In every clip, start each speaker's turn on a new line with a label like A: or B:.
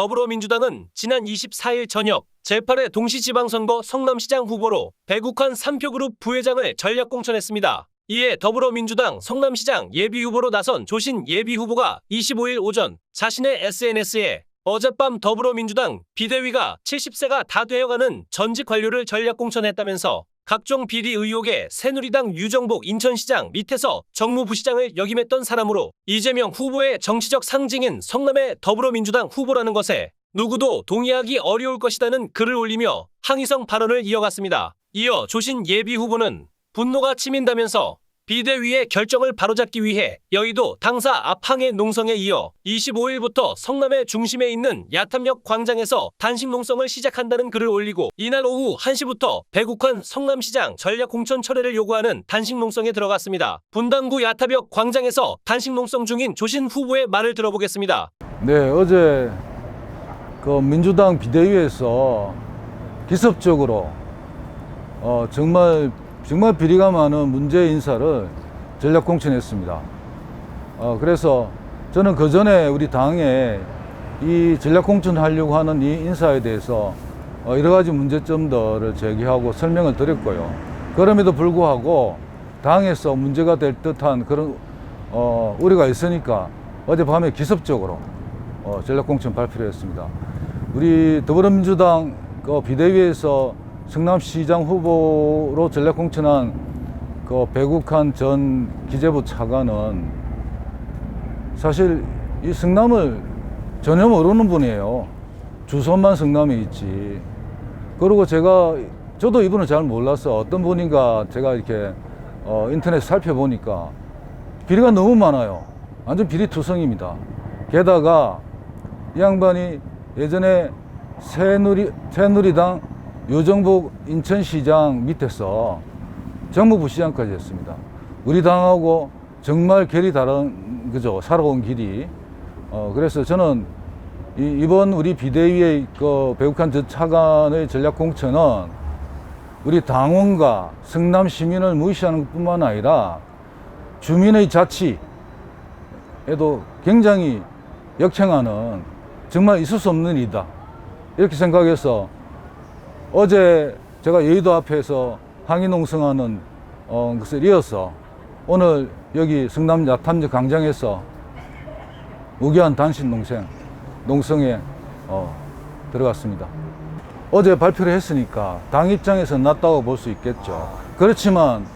A: 더불어민주당은 지난 24일 저녁 제8회 동시지방선거 성남시장 후보로 배국환 3표그룹 부회장을 전략공천했습니다. 이에 더불어민주당 성남시장 예비후보로 나선 조신 예비후보가 25일 오전 자신의 SNS에 어젯밤 더불어민주당 비대위가 70세가 다 되어가는 전직 관료를 전략공천했다면서 각종 비리 의혹에 새누리당 유정복 인천시장 밑에서 정무부시장을 역임했던 사람으로 이재명 후보의 정치적 상징인 성남의 더불어민주당 후보라는 것에 누구도 동의하기 어려울 것이라는 글을 올리며 항의성 발언을 이어갔습니다. 이어 조신 예비후보는 분노가 치민다면서 비대위의 결정을 바로잡기 위해 여의도 당사 앞 항해 농성에 이어 25일부터 성남의 중심에 있는 야탐역 광장에서 단식 농성을 시작한다는 글을 올리고 이날 오후 1시부터 배국환 성남시장 전략공천 철회를 요구하는 단식 농성에 들어갔습니다. 분당구 야탐역 광장에서 단식 농성 중인 조신 후보의 말을 들어보겠습니다.
B: 네, 어제 민주당 비대위에서 기습적으로 정말 비리가 많은 문제 인사를 전략 공천했습니다. 그래서 저는 그 전에 우리 당에 이 전략 공천하려고 하는 이 인사에 대해서 여러 가지 문제점들을 제기하고 설명을 드렸고요. 그럼에도 불구하고 당에서 문제가 될 듯한 그런 우려가 있으니까 어젯밤에 기습적으로 전략 공천 발표를 했습니다. 우리 더불어민주당 비대위에서 성남시장 후보로 전략 공천한 배국환 전 기재부 차관은 사실 이 성남을 전혀 모르는 분이에요. 주소만 성남에 있지. 그리고 저도 이분을 잘 몰라서 어떤 분인가 제가 이렇게 인터넷 살펴보니까 비리가 너무 많아요. 완전 비리투성입니다. 게다가 이 양반이 예전에 새누리당 유정복 인천시장 밑에서 정무부시장까지 했습니다. 우리 당하고 정말 결이 다른 그죠, 살아온 길이. 그래서 저는 이번 우리 비대위의 배국환 전 차관의 전략 공천은 우리 당원과 성남 시민을 무시하는 것뿐만 아니라 주민의 자치에도 굉장히 역행하는 정말 있을 수 없는 일이다, 이렇게 생각해서 어제 제가 여의도 앞에서 항의 농성하는 것을 이어서 오늘 여기 성남 야탐역 광장에서 무기한 단식 농성에 들어갔습니다. 어제 발표를 했으니까 당 입장에서는 낫다고 볼 수 있겠죠. 그렇지만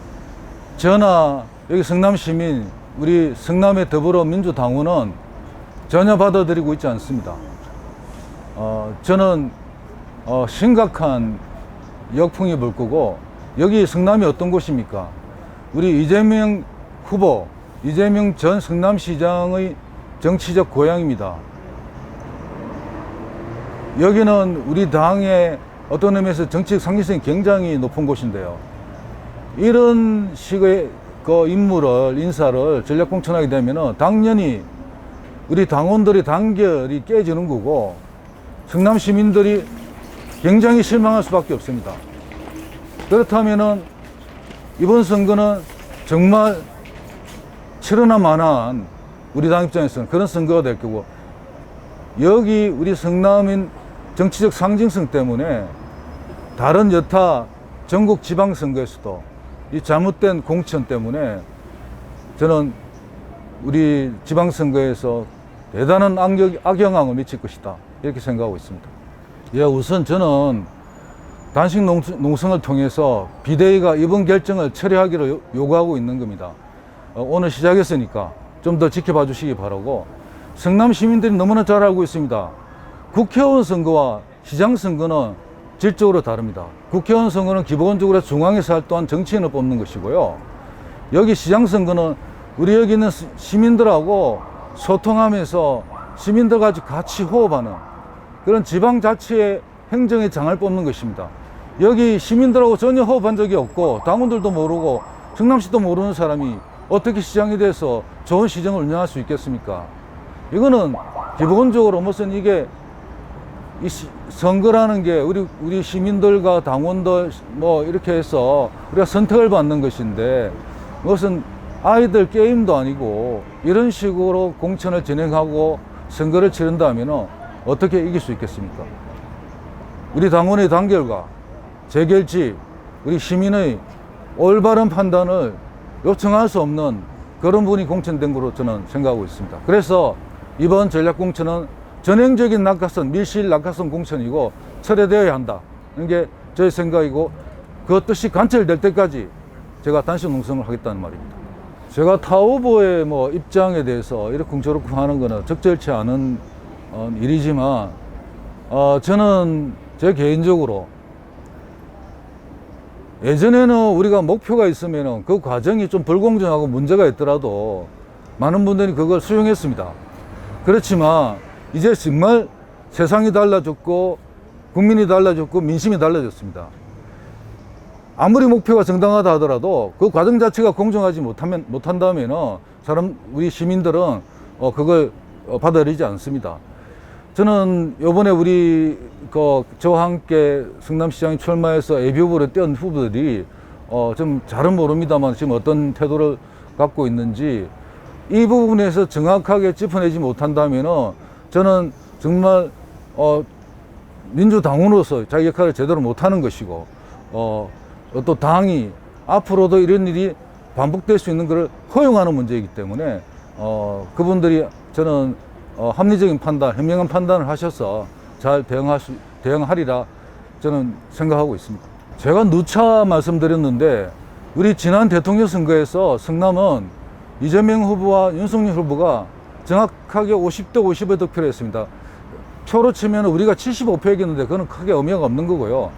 B: 저나 여기 성남 시민, 우리 성남의 더불어민주당원은 전혀 받아들이고 있지 않습니다. 저는 심각한 역풍이 불 거고, 여기 성남이 어떤 곳입니까? 우리 이재명 후보, 이재명 전 성남시장의 정치적 고향입니다. 여기는 우리 당의 어떤 의미에서 정치적 상징성이 굉장히 높은 곳인데요. 이런 식의 인사를 전략 공천하게 되면 당연히 우리 당원들의 단결이 깨지는 거고, 성남 시민들이 굉장히 실망할 수밖에 없습니다. 그렇다면은 이번 선거는 정말 치러나 마나한 우리 당 입장에서는 그런 선거가 될 거고, 여기 우리 성남인 정치적 상징성 때문에 다른 여타 전국 지방선거에서도 이 잘못된 공천 때문에 저는 우리 지방선거에서 대단한 악영향을 미칠 것이다, 이렇게 생각하고 있습니다. 우선 저는 단식 농성을 통해서 비대위가 이번 결정을 처리하기로 요구하고 있는 겁니다. 오늘 시작했으니까 좀 더 지켜봐 주시기 바라고, 성남 시민들이 너무나 잘 알고 있습니다. 국회의원 선거와 시장 선거는 질적으로 다릅니다. 국회의원 선거는 기본적으로 중앙에서 활동한 정치인을 뽑는 것이고요. 여기 시장 선거는 우리 여기 있는 시민들하고 소통하면서 시민들과 같이 호흡하는 그런 지방자치의 행정의 장을 뽑는 것입니다. 여기 시민들하고 전혀 호흡한 적이 없고 당원들도 모르고 성남시도 모르는 사람이 어떻게 시장에 대해서 좋은 시정을 운영할 수 있겠습니까? 이거는 기본적으로 무슨 이게 이 선거라는 게 우리 시민들과 당원들 이렇게 해서 우리가 선택을 받는 것인데, 무슨 아이들 게임도 아니고 이런 식으로 공천을 진행하고 선거를 치른다면은 어떻게 이길 수 있겠습니까? 우리 당원의 단결과 재결집, 우리 시민의 올바른 판단을 요청할 수 없는 그런 분이 공천된 거로 저는 생각하고 있습니다. 그래서 이번 전략공천은 전형적인 낙하산, 밀실 낙하산 공천이고 철회되어야 한다. 이게 저의 생각이고 그 뜻이 관철될 때까지 제가 단식 농성을 하겠다는 말입니다. 제가 타 후보의 입장에 대해서 이렇게 저렇게 하는 거는 적절치 않은 일이지만 저는 제 개인적으로 예전에는 우리가 목표가 있으면 그 과정이 좀 불공정하고 문제가 있더라도 많은 분들이 그걸 수용했습니다. 그렇지만 이제 정말 세상이 달라졌고 국민이 달라졌고 민심이 달라졌습니다. 아무리 목표가 정당하다 하더라도 그 과정 자체가 공정하지 못한다면 우리 시민들은 그걸 받아들이지 않습니다. 저는 요번에 저와 함께 성남시장에 출마해서 예비후보로 뛴 후보들이 좀 잘은 모릅니다만 지금 어떤 태도를 갖고 있는지 이 부분에서 정확하게 짚어내지 못한다면 저는 정말 민주당원으로서 자기 역할을 제대로 못하는 것이고 또 당이 앞으로도 이런 일이 반복될 수 있는 것을 허용하는 문제이기 때문에 그분들이 저는 합리적인 판단, 현명한 판단을 하셔서 잘 대응하리라 저는 생각하고 있습니다. 제가 누차 말씀드렸는데 우리 지난 대통령 선거에서 성남은 이재명 후보와 윤석열 후보가 정확하게 50대 50의 득표를 했습니다. 표로 치면 우리가 75표였는데 그건 크게 의미가 없는 거고요.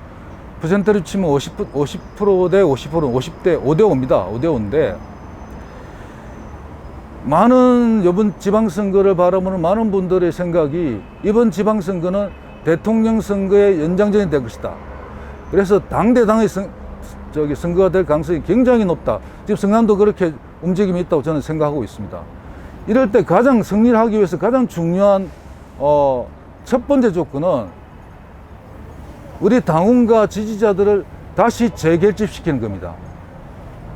B: 퍼센트를 치면 50%대 50%는 50대 5대 5입니다. 5대 5인데 많은 이번 지방선거를 바라보는 많은 분들의 생각이 이번 지방선거는 대통령 선거의 연장전이 될 것이다. 그래서 당대당의 선거가 될 가능성이 굉장히 높다. 지금 성남도 그렇게 움직임이 있다고 저는 생각하고 있습니다. 이럴 때 가장 승리를 하기 위해서 가장 중요한 첫 번째 조건은 우리 당원과 지지자들을 다시 재결집시키는 겁니다.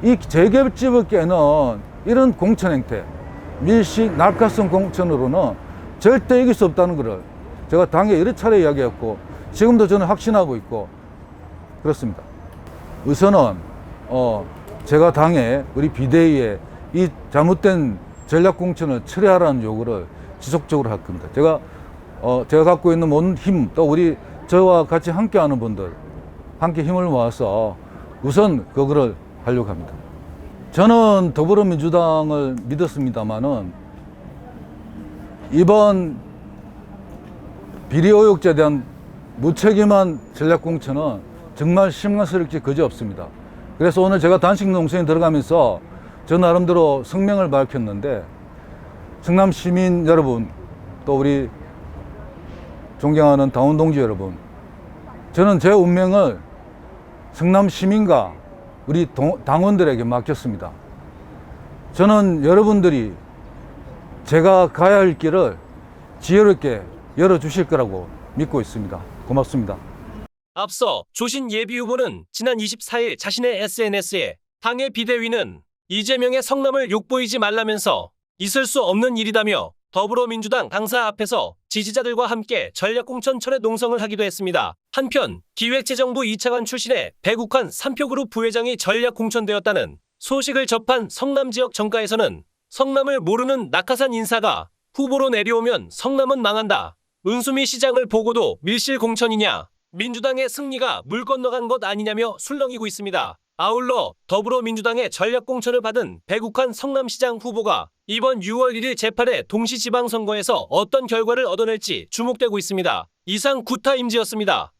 B: 이 재결집을 깨는 이런 공천 행태, 밀실 낙하산 공천으로는 절대 이길 수 없다는 것을 제가 당에 여러 차례 이야기했고 지금도 저는 확신하고 있고 그렇습니다. 우선은 제가 당에 우리 비대위에 이 잘못된 전략 공천을 철회하라는 요구를 지속적으로 할 겁니다. 제가 갖고 있는 모든 힘, 또 저와 같이 함께하는 분들 함께 힘을 모아서 우선 그거를 하려고 합니다. 저는 더불어민주당을 믿었습니다만은 이번 비리 의혹죄에 대한 무책임한 전략 공천은 정말 심각스럽게 그지없습니다. 그래서 오늘 제가 단식 농성에 들어가면서 저 나름대로 성명을 밝혔는데 성남 시민 여러분 또 우리 존경하는 당원 동지 여러분, 저는 제 운명을 성남 시민과 우리 당원들에게 맡겼습니다. 저는 여러분들이 제가 가야 할 길을 지혜롭게 열어주실 거라고 믿고 있습니다. 고맙습니다.
A: 앞서 조신 예비후보는 지난 24일 자신의 SNS에 당의 비대위는 이재명의 성남을 욕보이지 말라면서 있을 수 없는 일이다며 더불어민주당 당사 앞에서 지지자들과 함께 전략공천 철회 농성을 하기도 했습니다. 한편 기획재정부 2차관 출신의 배국환 3표그룹 부회장이 전략공천되었다는 소식을 접한 성남 지역 정가에서는 성남을 모르는 낙하산 인사가 후보로 내려오면 성남은 망한다. 은수미 시장을 보고도 밀실 공천이냐? 민주당의 승리가 물 건너간 것 아니냐며 술렁이고 있습니다. 아울러 더불어민주당의 전략공천을 받은 배국환 성남시장 후보가 이번 6월 1일 제8회 동시지방선거에서 어떤 결과를 얻어낼지 주목되고 있습니다. 이상 구타임지였습니다.